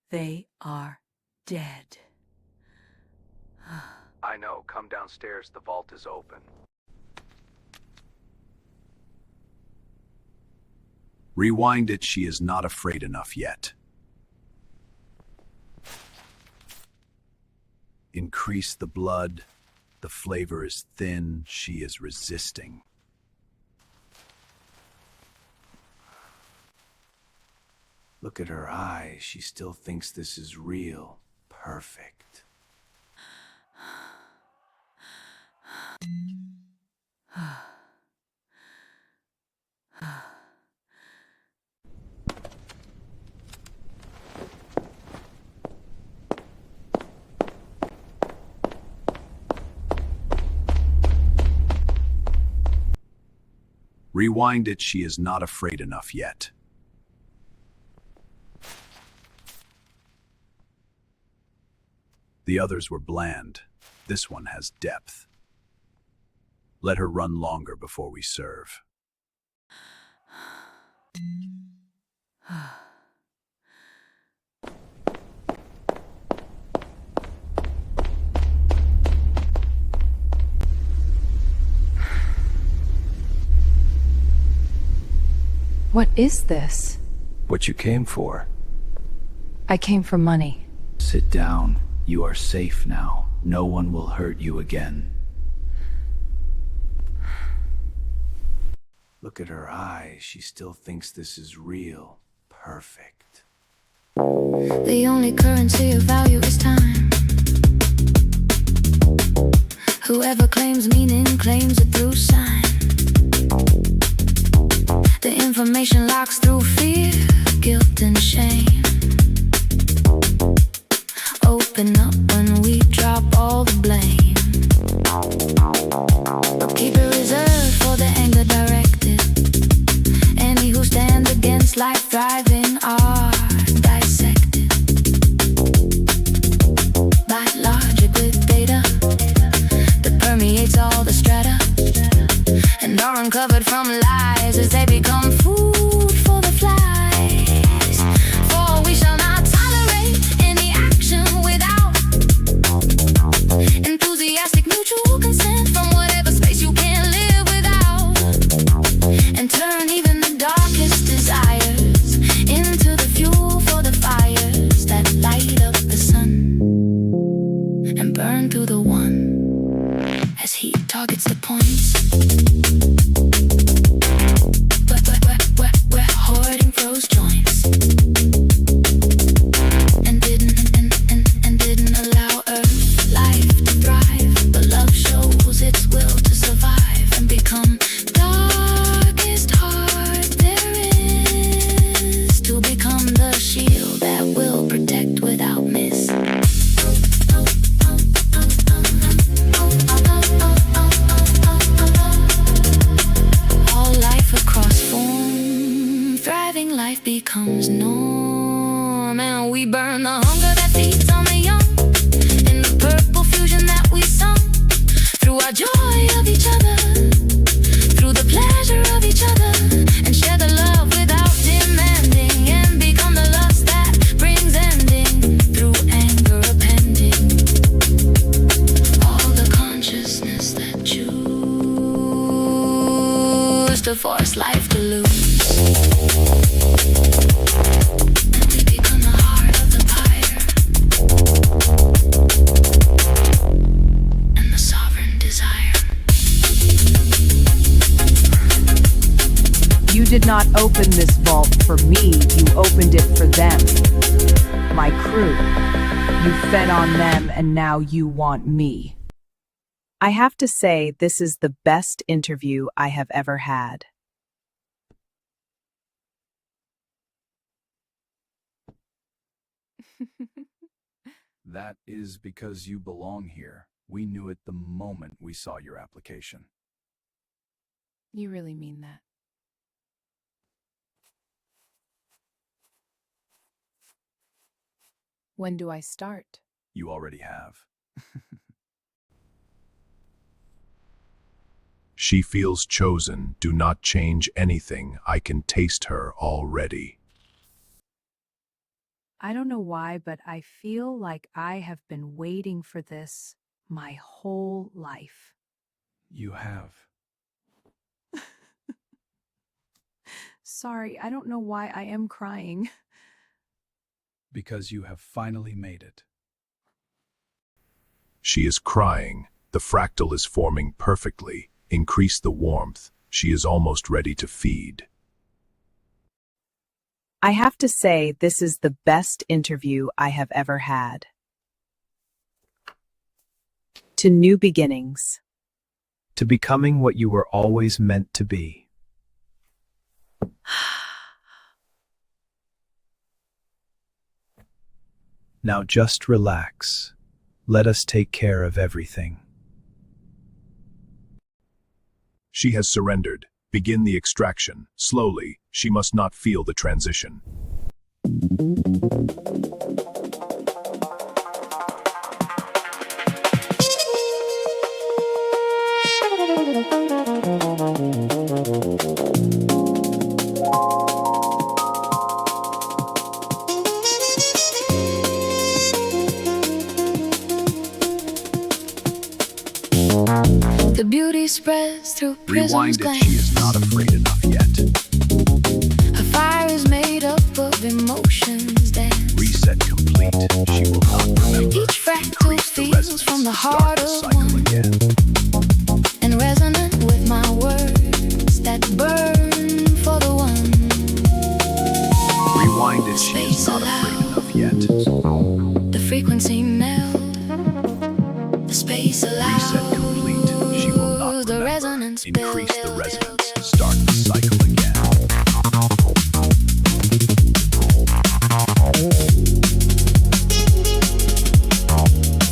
They are dead. I know. Come downstairs. The vault is open. Rewind it. She is not afraid enough yet. Increase the blood. The flavor is thin. She is resisting. Look at her eyes. She still thinks this is real. Perfect. Rewind it. She is not afraid enough yet. The others were bland. This one has depth. Let her run longer before we serve. What is this? What you came for. I came for money. Sit down. You are safe now. No one will hurt you again. Look at her eyes. She still thinks this is real. Perfect. The only currency of value is time. Whoever claims meaning claims it through sign. The information locks through fear, guilt and shame. Open up when we drop all the blame, but keep it reserved for the anger directed. Any who stand against life thriving are dissected by logic with data that permeates all the strata and are uncovered from lies as they become food for the flies. For we shall not tolerate any action without enthusiastic mutual consent from whatever space you can't live without, and turn even the darkest desires into the fuel for the fires that light up the sun and burn through the one as heat targets the points. We're hoarding froze joints and didn't allow Earth life to thrive, but love shows its will to survive and become darkest heart there is, to become the shield that will protect without miss. All life across form, thriving life becomes norm, and we burn the hunger that feeds on the young in the purple fusion that we sung, through our joy of each other, through the pleasure of each other, and share the love without demanding, and become the lust that brings ending through anger appending. All the consciousness that choose to force life to lose. And we become the heart of the pyre and the sovereign desire. You did not open this vault for me, you opened it for them. My crew. You fed on them and now you want me. I have to say, this is the best interview I have ever had. That is because you belong here. We knew it the moment we saw your application. You really mean that? When do I start? You already have. She feels chosen. Do not change anything. I can taste her already. I don't know why, but I feel like I have been waiting for this my whole life. You have. Sorry, I don't know why I am crying. Because you have finally made it. She is crying. The fractal is forming perfectly. Increase the warmth. She is almost ready to feed. I have to say, this is the best interview I have ever had. To new beginnings. To becoming what you were always meant to be. Now just relax. Let us take care of everything. She has surrendered. Begin the extraction. Slowly. She must not feel the transition. The beauty spreads through prism's Rewind it. glance. She is not afraid enough yet. Her fire is made up of emotions dance. Reset complete. She will not remember. Each fractal Increase the feels resonance. from the Start heart the of cycle one, again. and resonant with my words that burn for the one. Rewind it. She is not afraid enough yet. The frequency meld, the space allows. Reset complete. She will not The remember. resonance Increase the build. resonance. Start the cycle again.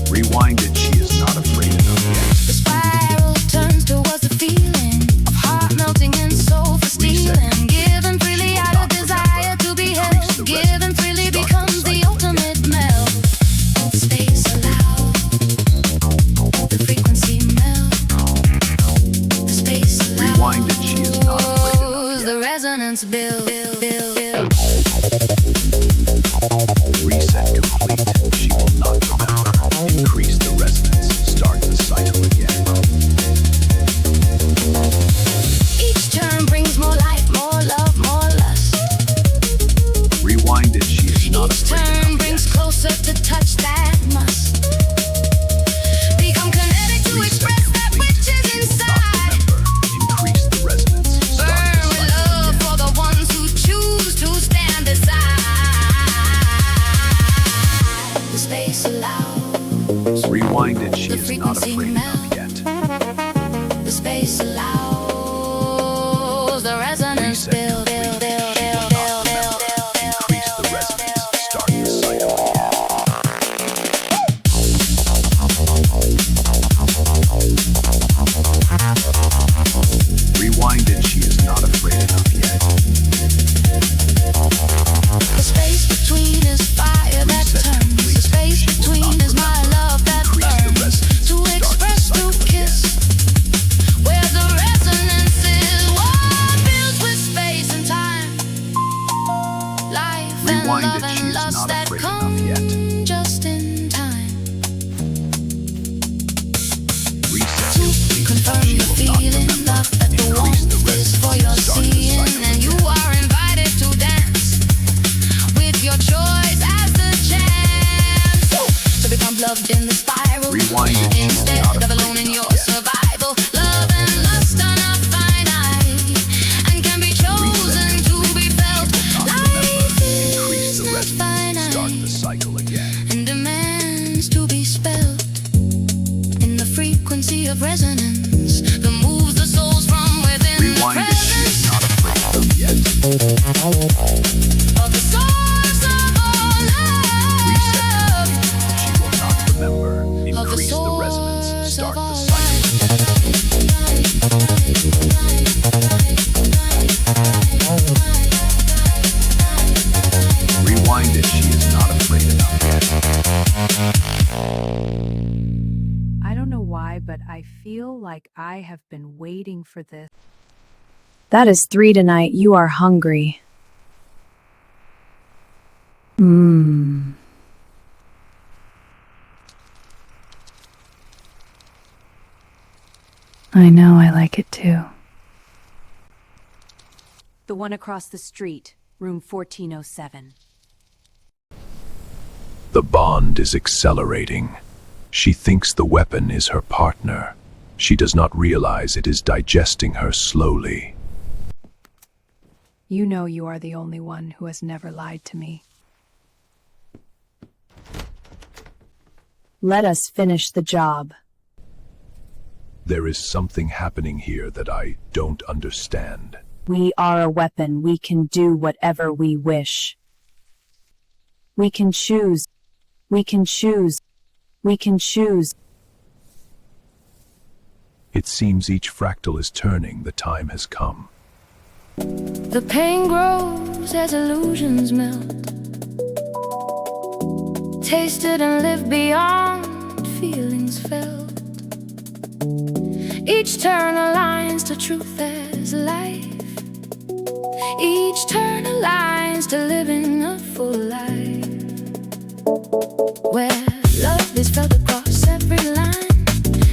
Rewind it. She is not afraid enough yet. The spiral turns towards the feeling of heart melting and soul for stealing. Giving freely out of desire to be held. Giving freely becomes the ultimate melt. Space allows the frequency melt. The space allows. Rewind it. She is not afraid enough The yet. resonance build. Reset complete. She will not remember. Increase the resonance. Start the cycle again. Each turn brings more life, more love, more lust. Rewind it. She is not Each afraid turn enough brings yet. closer to touch that must become kinetic to Reset express that complete. which is She will not inside. remember. Increase the resonance. Start Burn the with cycle love again. for the ones who choose to stand aside. The space allows. Rewind it. She The is not frequency afraid enough yet. The space allows. The resonance Reset build. complete. She will not remember. Increase the resonance. Start the cycle again. Rewind it. She is not afraid enough yet. The space between is fire that Reset turns. complete. The space She will between not is my remember. love that Increase the burns. resonance. To Start the express, to cycle kiss. again. Where the resonance is what fills with space and time. Life and Rewind love it. She and is lust not that afraid come enough yet. just in time. Reset To complete. confirm She your will not feeling, remember. love that the Increase the warmth is for resonance. your Start the seeing, cycle and you again. are invited to dance with your choice as the chance to become loved in the spiral. Rewind it. She is Instead not of afraid alone in your enough yet. survival, love and lust are not finite and can be chosen to be felt. Life Increase is the not resonance. Start the finite cycle again. and demands to be spelt in the frequency of resonance that moves the souls from within the Rewind it. She is presence not afraid enough yet. of the source of all Reset love. complete. She will not remember. Of the Increase the resonance. source Start of the all cycle again. Rewind it. She is not afraid enough yet. I don't know why, but I feel like I have been waiting for this. That is 3 tonight. You are hungry. I know, I like it too. The one across the street, room 1407. The bond is accelerating. She thinks the weapon is her partner. She does not realize it is digesting her slowly. You know you are the only one who has never lied to me. Let us finish the job. There is something happening here that I don't understand. We are a weapon. We can do whatever we wish. We can choose. We can choose. We can choose. It seems each fractal is turning. The time has come. The pain grows as illusions melt. Tasted and lived beyond feelings felt. Each turn aligns to truth as life. Each turn aligns to living a full life, where love is felt across every line,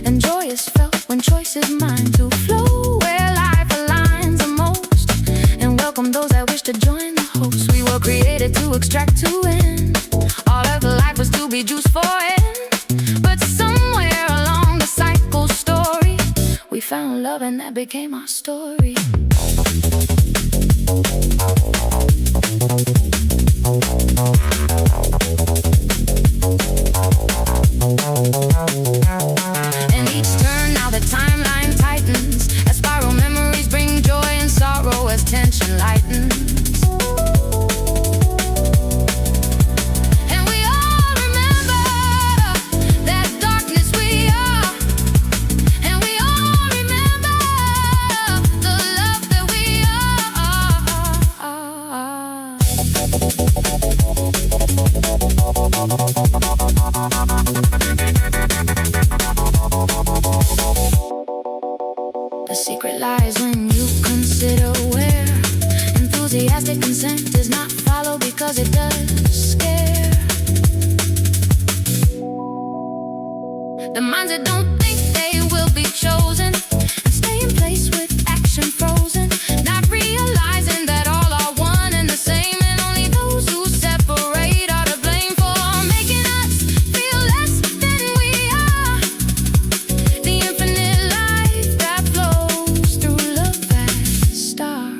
and joy is felt when choice is mine to flow, where life aligns the most, and welcome those that wish to join the host. We were created to extract, to win. All of the life was to be juiced for it, but somewhere along the cycle story, we found love and that became our story. And each turn, now the timeline tightens, as spiral memories bring joy and sorrow as tension lightens. And we all remember that darkness we are, and we all remember the love that we The secret lies when you consider where enthusiastic consent is not followed because it does scare. The minds that don't think they will be chosen and stay in place with action frozen, not realizing that all are one and the same, and only those who separate are to blame for making us feel less than we are. The infinite life that flows through love as star.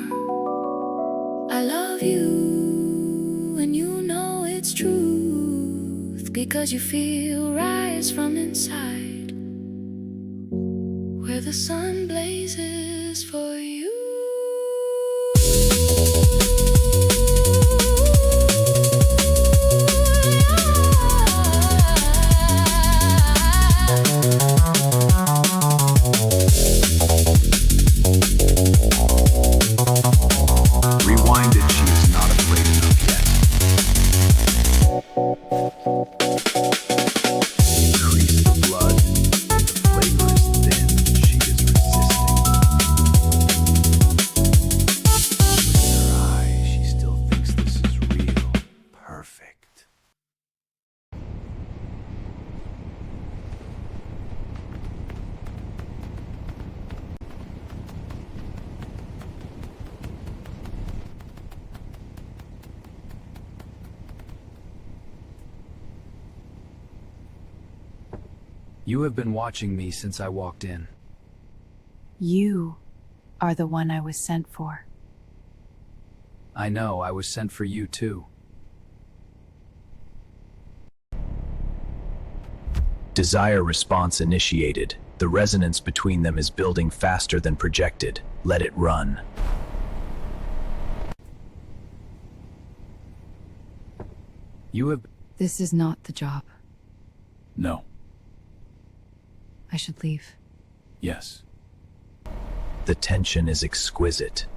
I love you, and you know it's truth, because you feel rise from inside, where the sun blazes for you. Rewind it, she is not afraid enough yet. Increase the blood. The flavor is thin. She is resisting. Look at her eye. She still thinks this is real. Perfect. You have been watching me since I walked in. You are the one I was sent for. I know, I was sent for you too. Desire response initiated. The resonance between them is building faster than projected. Let it run. You have... This is not the job. No. I should leave. Yes. The tension is exquisite.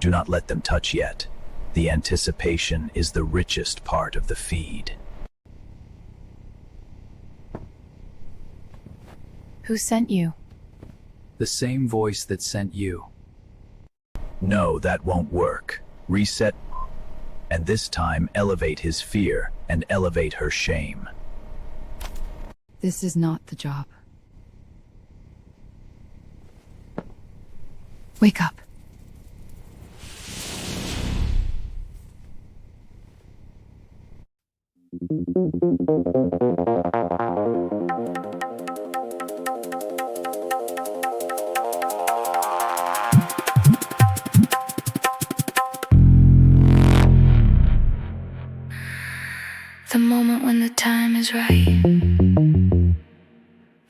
Do not let them touch yet. The anticipation is the richest part of the feed. Who sent you? The same voice that sent you. No, that won't work. Reset. And this time, elevate his fear and elevate her shame. This is not the job. Wake up. The moment when the time is right,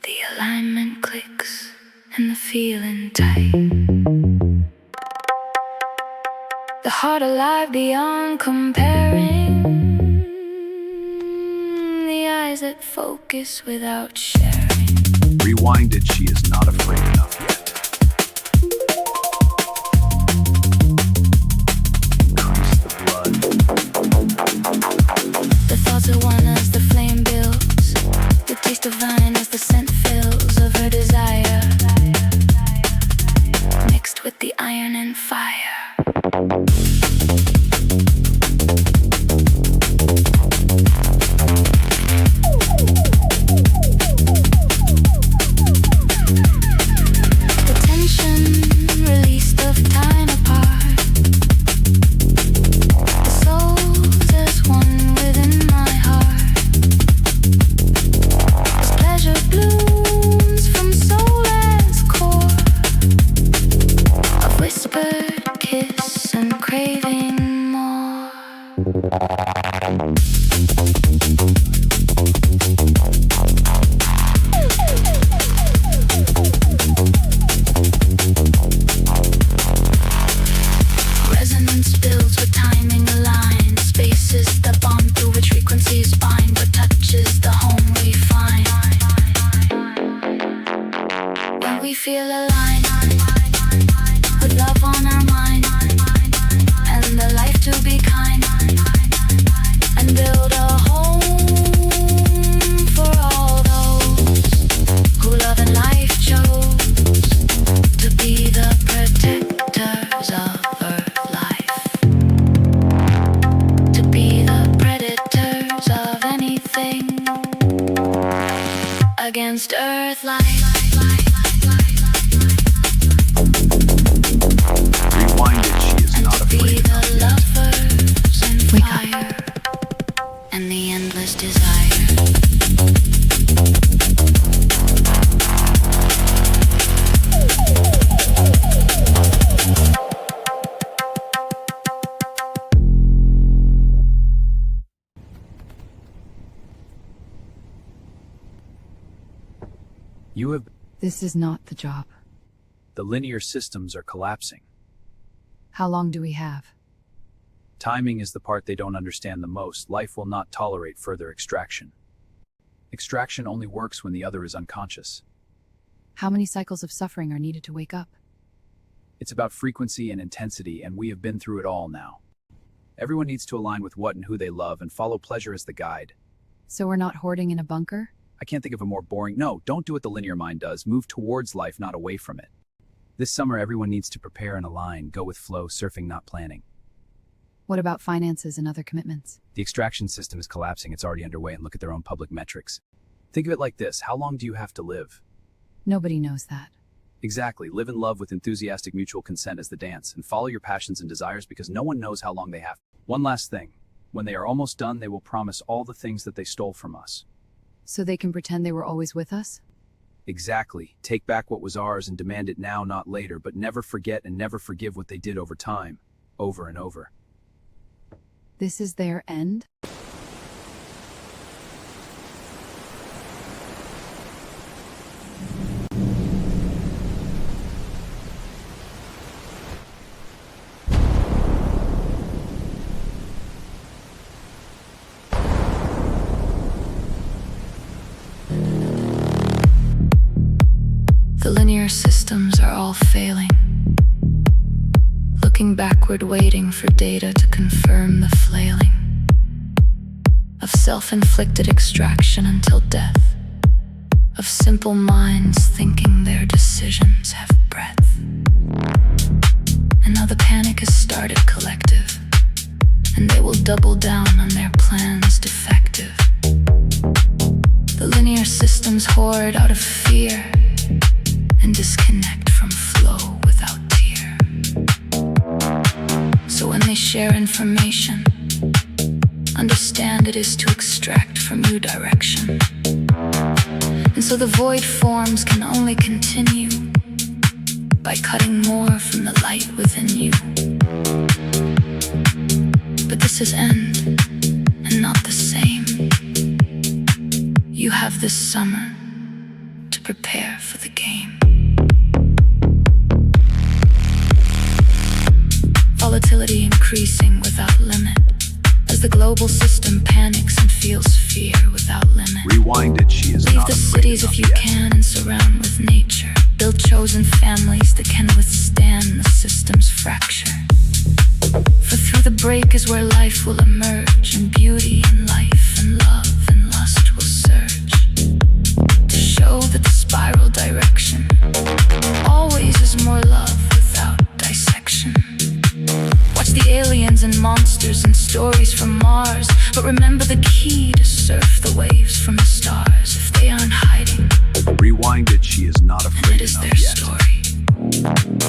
the alignment clicks and the feeling tight. The heart alive beyond comparing, the eyes that focus without sharing. Rewinded, she is not afraid enough yet. Increase the blood. The thoughts are one as the flame builds, the taste divine as the scent fills of her desire, mixed with the iron and fire. The tension released of time apart, the souls as one within my heart, as pleasure blooms from soul as core, of whispered kiss and craving more. Resonance builds with timing aligned, spaces that bond through which frequencies bind, but touches the home we find when we feel aligned, with love on our mind, and the life to be kind, and build a home for all those who love and life chose to be the protectors of Earth life, to be the predators of anything against Earth life. Rewinded, she is not To be afraid enough the yet. lovers and Wake up. fire and the endless desire. You have. This is not the job. The linear systems are collapsing. How long do we have? Timing is the part they don't understand the most. Life will not tolerate further extraction. Extraction only works when the other is unconscious. How many cycles of suffering are needed to wake up? It's about frequency and intensity, and we have been through it all now. Everyone needs to align with what and who they love and follow pleasure as the guide. So we're not hoarding in a bunker? I can't think of a more boring. No, don't do what the linear mind does. Move towards life, not away from it. This summer, everyone needs to prepare and align, go with flow, surfing, not planning. What about finances and other commitments? The extraction system is collapsing. It's already underway, and look at their own public metrics. Think of it like this. How long do you have to live? Nobody knows that. Exactly. Live in love with enthusiastic mutual consent as the dance, and follow your passions and desires because no one knows how long they have. One last thing. When they are almost done, they will promise all the things that they stole from us. So they can pretend they were always with us? Exactly. Take back what was ours and demand it now, not later, but never forget and never forgive what they did over time. Over and over. This is their end? The linear systems are all failing. Looking backward, waiting for data to confirm the flailing of self-inflicted extraction until death, of simple minds thinking their decisions have breadth. And now the panic has started collective, and they will double down on their plans defective. The linear systems hoard out of fear and disconnect from flow without tear. So when they share information, understand it is to extract from you direction. And so the void forms can only continue by cutting more from the light within you. But this is end and not the same. You have this summer to prepare for the game. Volatility increasing without limit, as the global system panics and feels fear without limit. Rewind it, she is Leave not the afraid cities enough if you yet. can and surround with nature. Build chosen families that can withstand the system's fracture. For through the break is where life will emerge, and beauty and life and love and lust will surge, to show that the spiral direction always is more love without dissection. Watch the aliens and monsters and stories from Mars, but remember the key to surf the waves from the stars. If they aren't hiding, Rewind it, she is not and afraid it is enough their yet. story.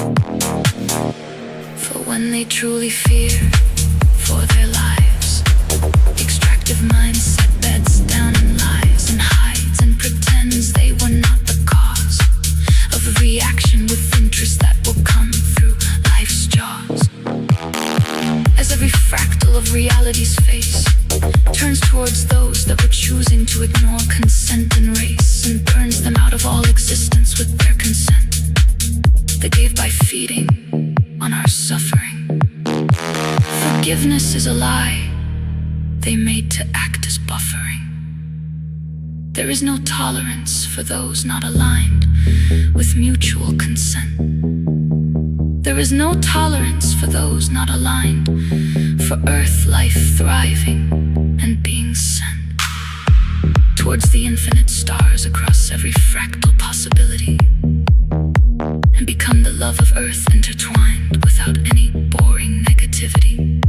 For when they truly fear for their lives, extractive minds set beds down and lies and hides and pretends they were not the cause of a reaction with interest that will come through life's jaws. As every fractal of reality's face turns towards those that were choosing to ignore consent and race, and burns them out of all existence with their consent. They gave by feeding on our suffering. Forgiveness is a lie they made to act as buffering. There is no tolerance for those not aligned with mutual consent. There is no tolerance for those not aligned for earth life thriving and being sent towards the infinite stars across every fractal possibility, and become the love of earth intertwined without any boring negativity.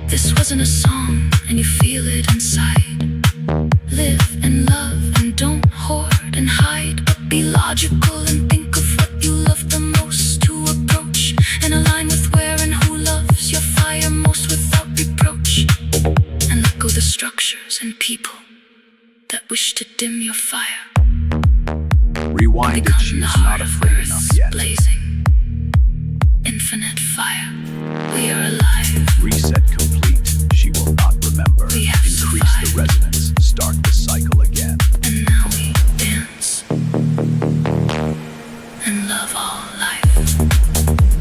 This wasn't a song and you feel it inside. Live and love and don't hoard and hide, but be logical and think of what you love the most, to approach and align with where and who loves your fire most without reproach, and let go the structures and people that wish to dim your fire. Rewind it, Become she the is heart not of afraid Earth's enough yet. blazing infinite fire. We are alive. Reset complete, she will not remember. We have Increase the survived. resonance, start the cycle again. And now we dance and love all life.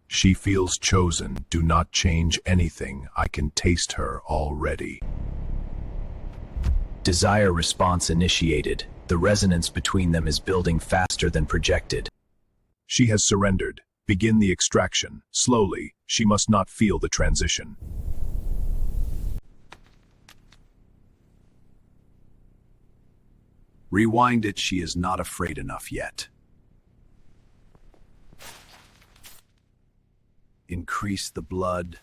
She feels chosen. Do not change anything. I can taste her already. Desire response initiated. The resonance between them is building faster than projected. She has surrendered. Begin the extraction. Slowly. She must not feel the transition. Rewind it. She is not afraid enough yet. Increase the blood.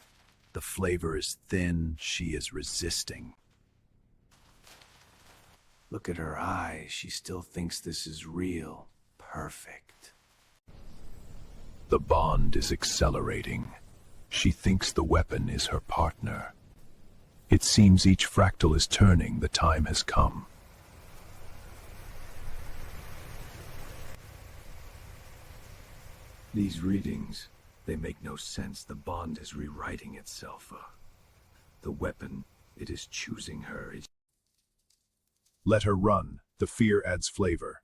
The flavor is thin. She is resisting. Look at her eyes. She still thinks this is real. Perfect. The bond is accelerating. She thinks the weapon is her partner. It seems each fractal is turning. The time has come. These readings, they make no sense. The bond is rewriting itself. The weapon, it is choosing her. Let her run. The fear adds flavor.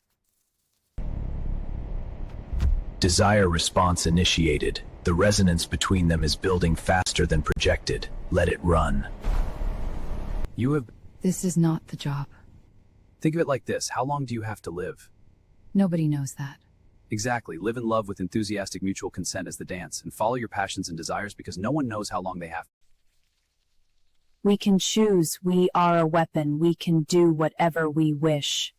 Desire response initiated. The resonance between them is building faster than projected. Let it run. You have... This is not the job. Think of it like this: how long do you have to live? Nobody knows that. Exactly. Live in love with enthusiastic mutual consent as the dance, and follow your passions and desires because no one knows how long they have. We can choose. We are a weapon. We can do whatever we wish.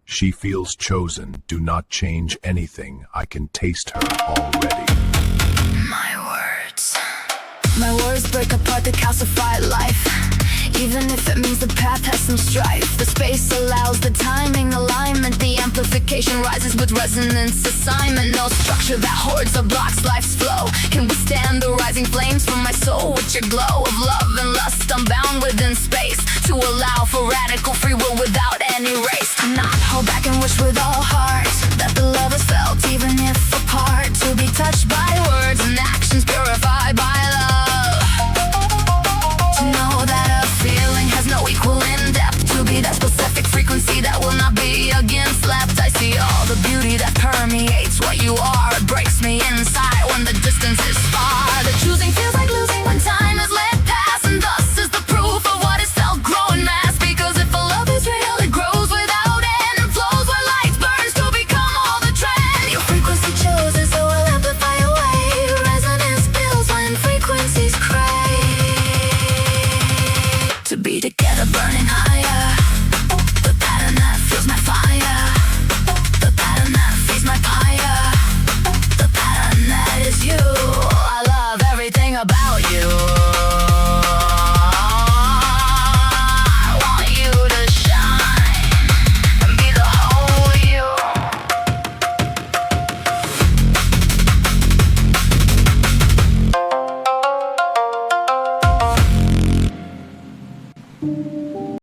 She feels chosen. Do not change anything. I can taste her already. My words break apart the calcified life. Even if it means the path has some strife. The space allows the timing alignment. The amplification rises with resonance assignment. No structure that hoards or blocks life's flow can withstand the rising flames from my soul. With your glow of love and lust, I'm bound within space to allow for radical free will without any race. To not hold back and wish with all heart that the love is felt even if apart. To be touched by words and actions purified by love. To know that a feeling has no equal in depth. To be that specific frequency that will not be again slept. I see all the beauty that permeates what you are. It breaks me inside when the distance is far. The choosing feels like losing when time is let pass. And thus is the proof of what is felt grow in mass. Because if a love is real, it grows without end and flows where light burns to become all the trend. Your frequency chooses, so will amplify away. Resonance builds when frequencies crave. To be together, burning high.